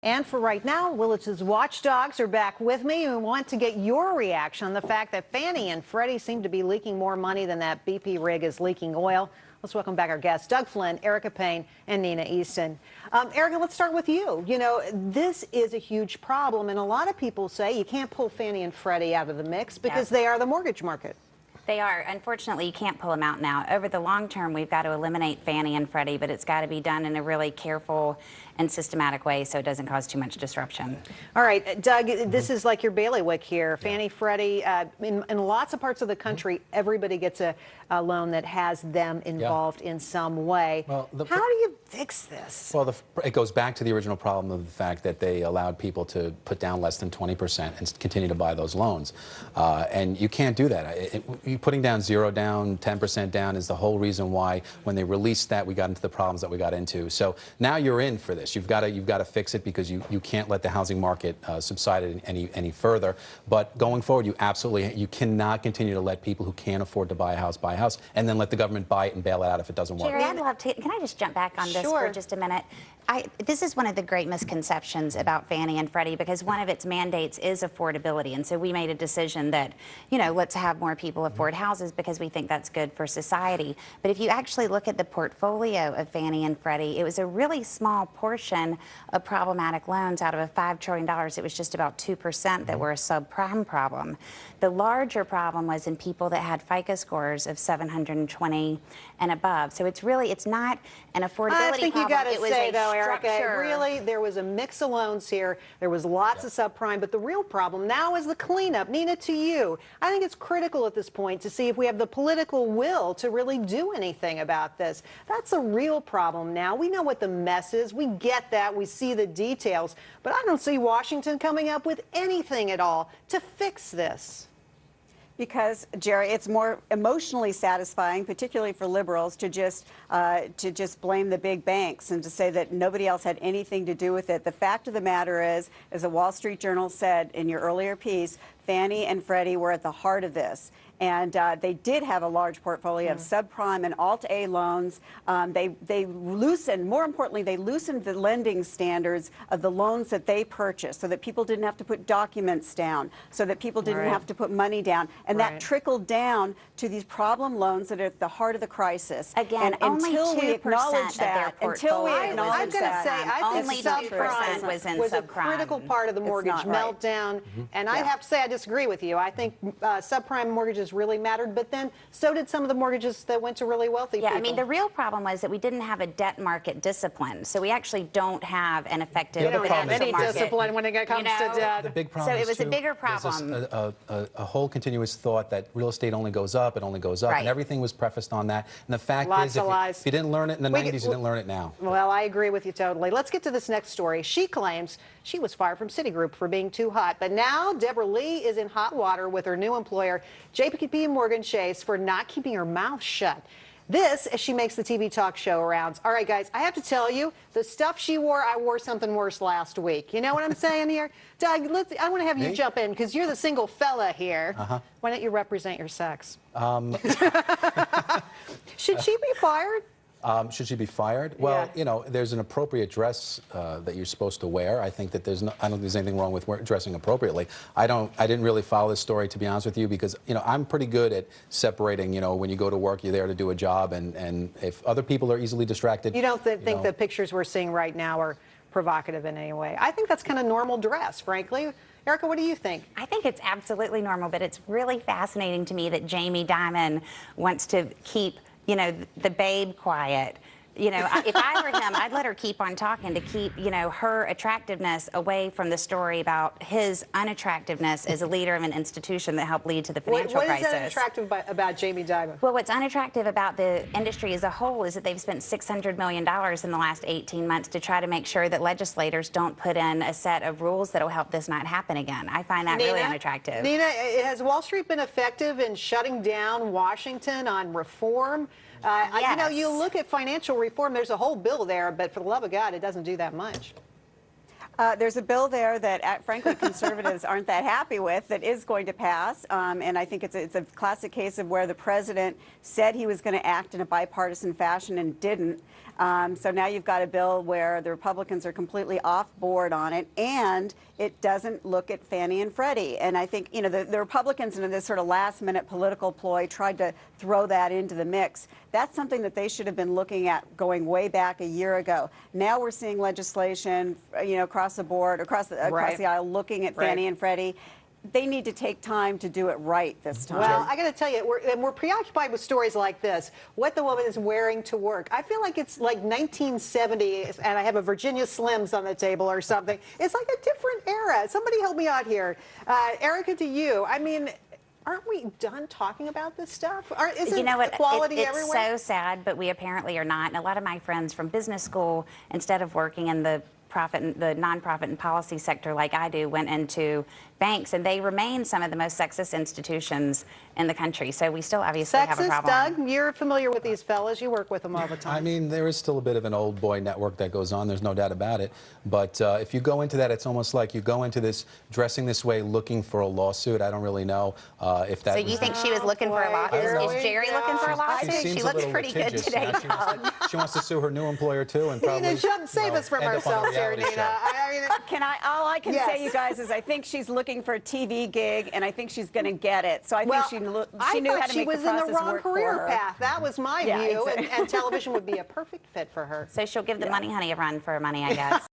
And for right now, Willis's watchdogs are back with me. We want to get your reaction on the fact that Frannie and Freddie seem to be leaking more money than that BP rig is leaking oil. Let's welcome back our guests, Doug Flynn, Erica Payne, and Nina Easton. Erica, let's start with you. You know, this is a huge problem, and a lot of people say you can't pull Frannie and Freddie out of the mix because they are the mortgage market. They are. Unfortunately, you can't pull them out now. Over the long term, we've got to eliminate Frannie and Freddie, but it's got to be done in a really careful and systematic way so it doesn't cause too much disruption. All right, Doug, this is like your bailiwick here. Frannie, Freddie, in lots of parts of the country, everybody gets a loan that has them involved in some way. Well, how do you fix this? Well, it goes back to the original problem of the fact that they allowed people to put down less than 20% and continue to buy those loans. And you can't do that. Putting down 0 down, 10% down is the whole reason why when they released that, we got into the problems that we got into. So now you're in for this. You've got to fix it because you can't let the housing market subside any further. But going forward, you cannot continue to let people who can't afford to buy a house and then let the government buy it and bail it out if it doesn't work. Jerry, I'd love to. Can I just jump back on this for just a minute? This is one of the great misconceptions about Frannie and Freddie because one of its mandates is affordability. And so we made a decision that, you know, let's have more people afford houses because we think that's good for society. But if you actually look at the portfolio of Frannie and Freddie, it was a really small portion of problematic loans out of a $5 trillion. It was just about 2% that were a subprime problem. The larger problem was in people that had FICO scores of 720 and above. So it's not an affordability problem. I think you got to say, though, Erica, really, there was a mix of loans here. There was lots of subprime, but the real problem now is the cleanup. Nina, to you, I think it's critical at this point to see if we have the political will to really do anything about this. That's a real problem now. We know what the mess is. We get that. We see the details. But I don't see Washington coming up with anything at all to fix this. Because, Jerry, it's more emotionally satisfying, particularly for liberals, to just blame the big banks and to say that nobody else had anything to do with it. The fact of the matter is, as the Wall Street Journal said in your earlier piece, Frannie and Freddie were at the heart of this. And they did have a large portfolio of subprime and Alt-A loans. They loosened, more importantly, they loosened the lending standards of the loans that they purchased so that people didn't have to put documents down, so that people didn't have to put money down. And that trickled down to these problem loans that are at the heart of the crisis. Again, and only until 2% we acknowledge that, until we acknowledge that, I think subprime was a critical part of the mortgage meltdown. And I have to say I disagree with you. I think subprime mortgages really mattered, but then so did some of the mortgages that went to really wealthy people. Yeah, I mean, the real problem was that we didn't have a debt market discipline. So we actually don't have an effective financial market. You don't have any discipline when it comes to debt. The big problem so it was too, a bigger problem. A whole continuous thought that real estate only goes up, it only goes up, and everything was prefaced on that. And the fact is, if you didn't learn it in the 90s, you didn't learn it now. Well, I agree with you totally. Let's get to this next story. She claims she was fired from Citigroup for being too hot, but now Deborah Lee is in hot water with her new employer, JP Morgan Chase, for not keeping her mouth shut. This as she makes the TV talk show rounds. All right, guys, I have to tell you, the stuff she wore, I wore something worse last week. You know what I'm saying here? Doug, I want to have you jump in because you're the single fella here. Why don't you represent your sex? Should she be fired? Should she be fired? Well, you know, there's an appropriate dress that you're supposed to wear. I think that I don't think there's anything wrong with dressing appropriately. I didn't really follow this story, to be honest with you, because, you know, I'm pretty good at separating, you know, when you go to work, you're there to do a job, and if other people are easily distracted. You don't think the pictures we're seeing right now are provocative in any way? I think that's kind of normal dress, frankly. Erica, what do you think? I think it's absolutely normal, but it's really fascinating to me that Jamie Dimon wants to keep, you know, the babe quiet. You know, if I were him, I'd let her keep on talking to keep, you know, her attractiveness away from the story about his unattractiveness as a leader of an institution that helped lead to the financial crisis. What is unattractive about Jamie Dimon? Well, what's unattractive about the industry as a whole is that they've spent $600 million in the last 18 months to try to make sure that legislators don't put in a set of rules that will help this not happen again. I find that really unattractive. Nina, has Wall Street been effective in shutting down Washington on reform? Yes. You know, you look at financial reform, there's a whole bill there, but for the love of God, it doesn't do that much. There's a bill there that, frankly, conservatives aren't that happy with that is going to pass, and I think it's a classic case of where the president said he was going to act in a bipartisan fashion and didn't. So now you've got a bill where the Republicans are completely off board on it, and it doesn't look at Fannie and Freddie. And I think, you know, the Republicans in this sort of last-minute political ploy tried to throw that into the mix. That's something that they should have been looking at going way back a year ago. Now we're seeing legislation, you know, across the board, across the aisle, looking at Fannie and Freddie. They need to take time to do it right this time. Well, I got to tell you, we're preoccupied with stories like this, what the woman is wearing to work. I feel like it's like 1970, and I have a Virginia Slims on the table or something. It's like a different era. Somebody help me out here. Erica, to you. I mean, aren't we done talking about this stuff? Isn't you know what? Equality it's everywhere? so sad, but we apparently are not. And a lot of my friends from business school, instead of working in the nonprofit and policy sector like I do, went into banks, and they remain some of the most sexist institutions in the country. So we still obviously have a problem. Doug, you're familiar with these fellas. You work with them all the time. I mean, there is still a bit of an old boy network that goes on. There's no doubt about it. But if you go into that, it's almost like you go into this dressing this way looking for a lawsuit. I don't really know if that So you think she was looking for a lawsuit? Is Jerry looking for a lawsuit? She looks pretty good today, Doug. She wants to sue her new employer, too, and probably, save us from ourselves here, Nina. All I can say, you guys, is I think she's looking for a TV gig, and I think she's going to get it. So I think she knew how to make the process work for her. she was in the wrong career path. That was my view, exactly. and television would be a perfect fit for her. So she'll give the Money Honey a run for money, I guess.